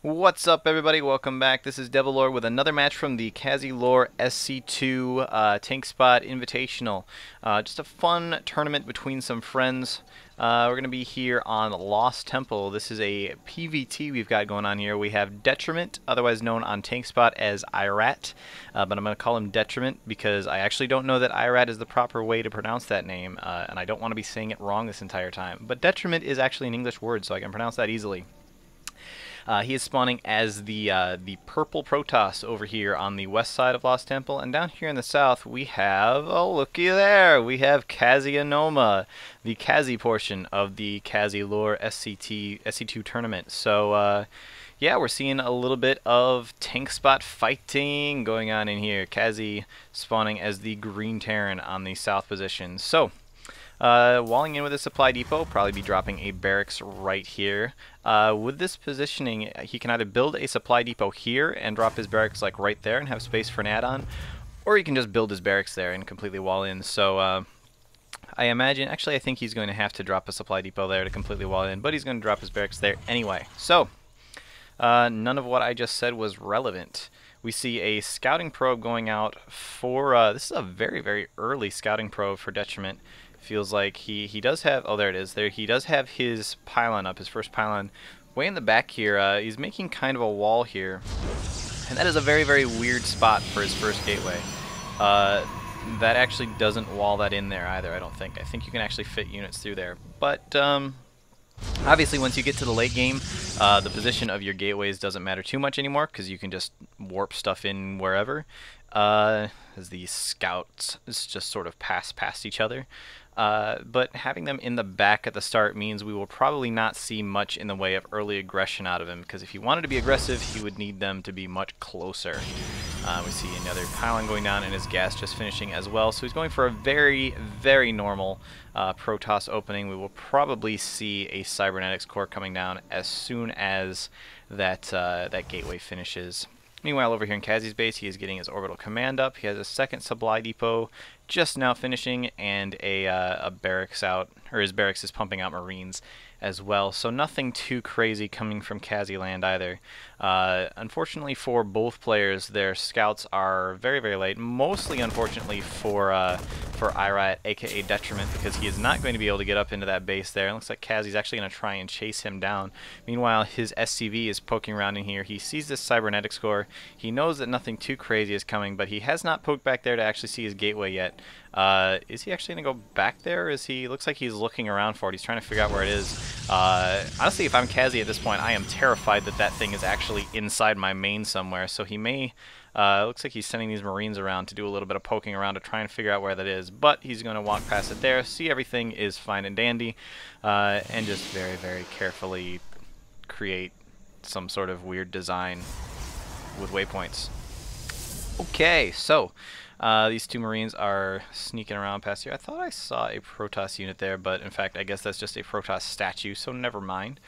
What's up, everybody? Welcome back. This is Devilor with another match from the Kazeyonoma SC2 Tank Spot Invitational. Just a fun tournament between some friends. We're going to be here on Lost Temple. This is a PvT we've got going on here. We have Detriment, otherwise known on Tank Spot as Irat, but I'm going to call him Detriment because I actually don't know that Irat is the proper way to pronounce that name, and I don't want to be saying it wrong this entire time. But Detriment is actually an English word, so I can pronounce that easily. He is spawning as the purple Protoss over here on the west side of Lost Temple, and down here in the south we have, oh looky there, we have Kazeyonoma, the Kaze portion of the Kazeyonoma SC2 Tournament. So yeah, we're seeing a little bit of tank spot fighting going on in here. Kaze spawning as the green Terran on the south position. So walling in with a supply depot, probably be dropping a barracks right here. With this positioning, he can either build a supply depot here and drop his barracks like right there and have space for an add-on, or he can just build his barracks there and completely wall in. So I imagine, actually I think he's going to have to drop a supply depot there to completely wall in, but he's going to drop his barracks there anyway. So none of what I just said was relevant. We see a scouting probe going out for, this is a very, very early scouting probe for Detriment. Feels like he does have, oh there it is, there he does have his pylon up, his first pylon way in the back here. He's making kind of a wall here, and that is a very, very weird spot for his first gateway. That actually doesn't wall that in there either, I don't think. I think you can actually fit units through there, but obviously once you get to the late game, the position of your gateways doesn't matter too much anymore because you can just warp stuff in wherever. As these scouts just sort of pass past each other. But having them in the back at the start means we will probably not see much in the way of early aggression out of him, because if he wanted to be aggressive, he would need them to be much closer. We see another pylon going down and his gas just finishing as well, so he's going for a very, very normal Protoss opening. We will probably see a cybernetics core coming down as soon as that gateway finishes. Meanwhile, over here in Kaze's base, he is getting his orbital command up. He has a second supply depot just now finishing, and a barracks out, or his barracks is pumping out Marines as well. So nothing too crazy coming from Kaze land either. Unfortunately for both players, their scouts are very, very late. Mostly, unfortunately, for Irat, aka Detriment, because he is not going to be able to get up into that base there. It looks like Kaze's actually going to try and chase him down. Meanwhile, his SCV is poking around in here. He sees this cybernetics core. He knows that nothing too crazy is coming, but he has not poked back there to actually see his gateway yet. Is he actually going to go back there? Or is he? Looks like he's looking around for it. He's trying to figure out where it is. Honestly, if I'm Kaze at this point, I am terrified that that thing is actually inside my main somewhere. So he may. Looks like he's sending these Marines around to do a little bit of poking around to try and figure out where that is. But he's going to walk past it there, see everything is fine and dandy, and just very, very carefully create some sort of weird design with waypoints. Okay, so these two Marines are sneaking around past here. I thought I saw a Protoss unit there, but in fact I guess that's just a Protoss statue, so never mind.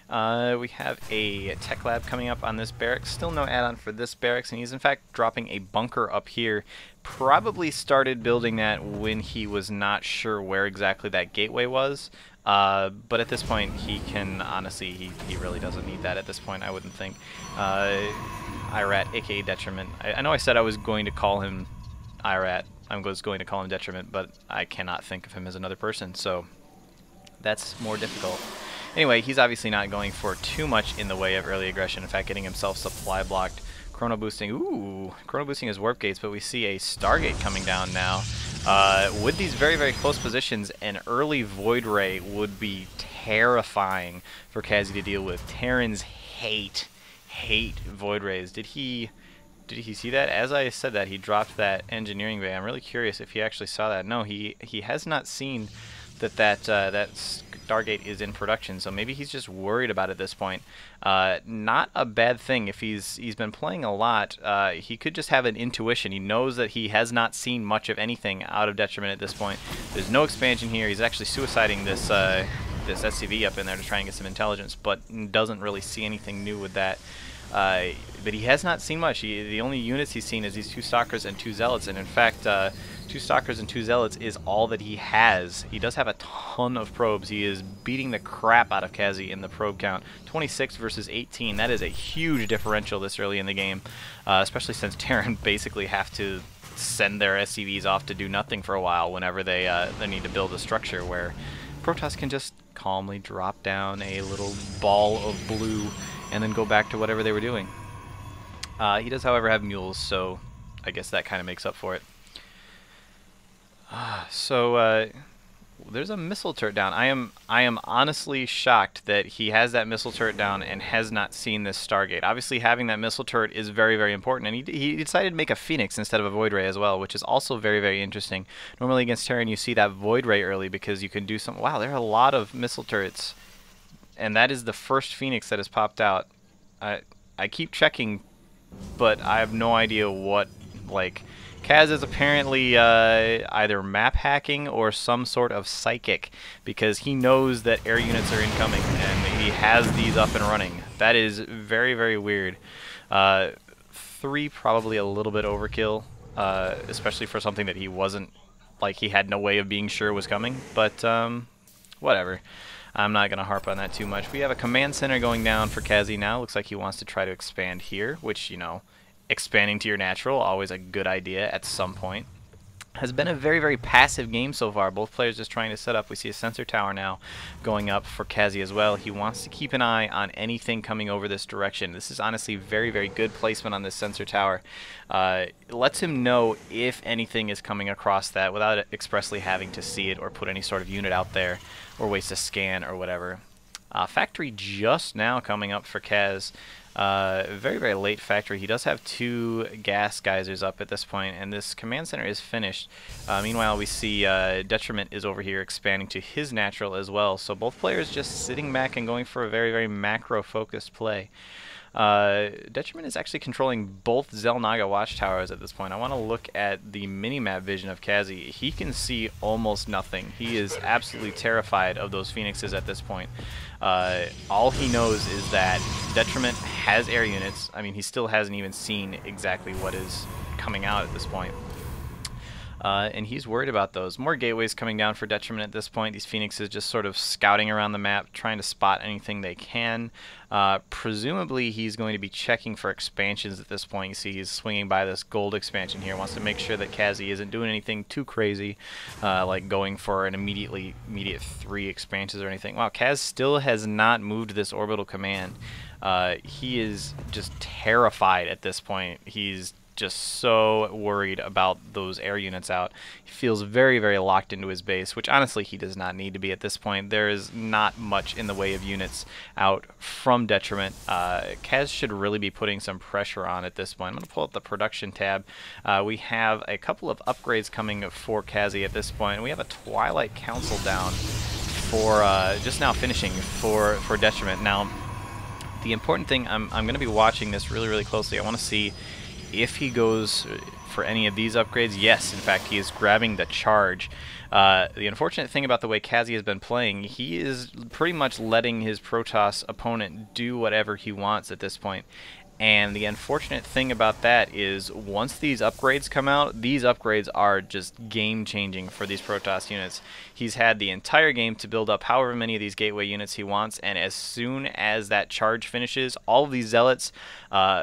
We have a tech lab coming up on this barracks. Still no add-on for this barracks, and he's in fact dropping a bunker up here. Probably started building that when he was not sure where exactly that gateway was. But at this point, he can, honestly, he really doesn't need that at this point, I wouldn't think. Irat, aka Detriment. I know I said I was going to call him Irat. I was going to call him Detriment, but I cannot think of him as another person, so that's more difficult. Anyway, he's obviously not going for too much in the way of early aggression. In fact, getting himself supply blocked. Chrono boosting. Ooh, chrono boosting his warp gates, but we see a Stargate coming down now. With these very, very close positions, an early Void Ray would be terrifying for Kaze to deal with. Terrans hate Void Rays. Did he see that? As I said that, he dropped that engineering bay. I'm really curious if he actually saw that. No, he has not seen that Stargate is in production, so maybe he's just worried about it at this point. Not a bad thing if he's been playing a lot. He could just have an intuition. He knows that he has not seen much of anything out of Detriment at this point. There's no expansion here. He's actually suiciding this SCV up in there to try and get some intelligence, but doesn't really see anything new with that. but he has not seen much. The only units he's seen is these 2 Stalkers and 2 Zealots, and in fact, 2 Stalkers and 2 Zealots is all that he has. He does have a ton of probes. He is beating the crap out of Kaze in the probe count. 26 versus 18. That is a huge differential this early in the game, especially since Terran basically have to send their SCVs off to do nothing for a while whenever they need to build a structure, where Protoss can just calmly drop down a little ball of blue and then go back to whatever they were doing. He does, however, have mules, so I guess that kind of makes up for it. There's a missile turret down. I am honestly shocked that he has that missile turret down and has not seen this Stargate. Obviously, having that missile turret is very, very important, and he decided to make a Phoenix instead of a Void Ray as well, which is also very, very interesting. Normally against Terran, you see that Void Ray early because you can do some. Wow, there are a lot of missile turrets, and that is the first Phoenix that has popped out. I keep checking, but I have no idea what, like. Kaz is apparently either map hacking or some sort of psychic, because he knows that air units are incoming and he has these up and running. That is very, very weird. 3 probably a little bit overkill, especially for something that he wasn't, like, he had no way of being sure was coming, but whatever. I'm not going to harp on that too much. We have a command center going down for Kaze now. Looks like he wants to try to expand here, which, you know, expanding to your natural, always a good idea at some point. Has been a very, very passive game so far. Both players just trying to set up. We see a sensor tower now going up for Kaze as well. He wants to keep an eye on anything coming over this direction. This is honestly very, very good placement on this sensor tower. It lets him know if anything is coming across that without expressly having to see it or put any sort of unit out there or waste a scan or whatever. Factory just now coming up for Kaz. Very, very late factory. He does have 2 gas geysers up at this point, and this command center is finished. Meanwhile, we see Detriment is over here expanding to his natural as well. So both players just sitting back and going for a very, very macro-focused play. Detriment is actually controlling both Xel'Naga watchtowers at this point. I want to look at the minimap vision of Kaze. He can see almost nothing. He is absolutely terrified of those Phoenixes at this point. All he knows is that Detriment has air units. I mean, he still hasn't even seen exactly what is coming out at this point. And he's worried about those. More gateways coming down for Detriment at this point. These Phoenixes just sort of scouting around the map, trying to spot anything they can. Presumably he's going to be checking for expansions at this point. You see he's swinging by this gold expansion here. Wants to make sure that Kaze isn't doing anything too crazy, like going for an immediate 3 expansions or anything. Wow, Kaz still has not moved this orbital command. He is just terrified at this point. He's just so worried about those air units out. He feels very, very locked into his base, which honestly he does not need to be at this point. There is not much in the way of units out from Detriment. Kaz should really be putting some pressure on at this point. I'm going to pull up the production tab. We have a couple of upgrades coming for Kaze at this point. We have a Twilight Council down for just now finishing for Detriment. Now, the important thing, I'm going to be watching this really, really closely. I want to see if he goes for any of these upgrades. Yes, in fact, he is grabbing the charge. The unfortunate thing about the way Kaze has been playing, he is pretty much letting his Protoss opponent do whatever he wants at this point. And the unfortunate thing about that is once these upgrades come out, these upgrades are just game-changing for these Protoss units. He's had the entire game to build up however many of these gateway units he wants, and as soon as that charge finishes, all of these Zealots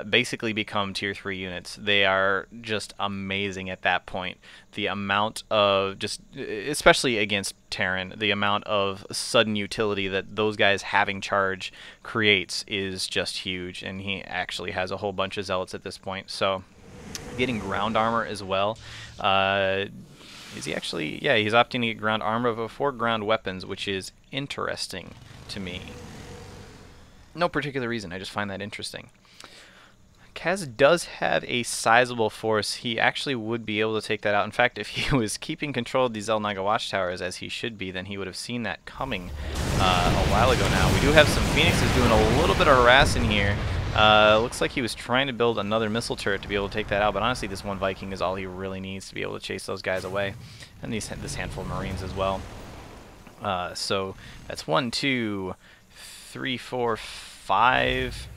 basically become tier 3 units. They are just amazing at that point. The amount of, just especially against Terran, the amount of sudden utility that those guys having charge creates is just huge, and he actually has a whole bunch of Zealots at this point. So getting ground armor as well. Is he actually? Yeah, he's opting to get ground armor before ground weapons, which is interesting to me. No particular reason, I just find that interesting. Kaz does have a sizable force. He actually would be able to take that out. In fact, if he was keeping control of these Xel'Naga watchtowers, as he should be, then he would have seen that coming a while ago now. We do have some Phoenixes doing a little bit of harassing here. Looks like he was trying to build another missile turret to be able to take that out, but honestly this one Viking is all he really needs to be able to chase those guys away. And this handful of Marines as well. So that's 1, 2, 3, 4, 5...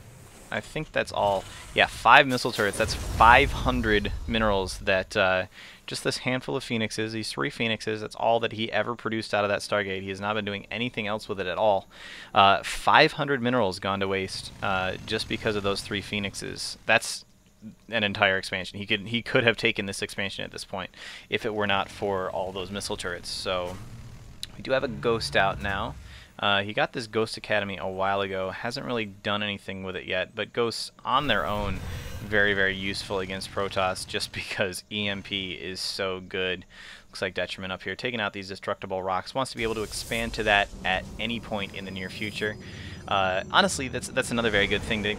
I think that's all. Yeah, 5 missile turrets. That's 500 minerals that just this handful of phoenixes, these 3 phoenixes, that's all that he ever produced out of that Stargate. He has not been doing anything else with it at all. 500 minerals gone to waste just because of those 3 phoenixes. That's an entire expansion. He could have taken this expansion at this point if it were not for all those missile turrets. So we do have a Ghost out now. He got this Ghost Academy a while ago, hasn't really done anything with it yet, but Ghosts on their own, very, very useful against Protoss just because EMP is so good. Looks like Detriment up here, taking out these destructible rocks, wants to be able to expand to that at any point in the near future. Honestly, that's another very good thing to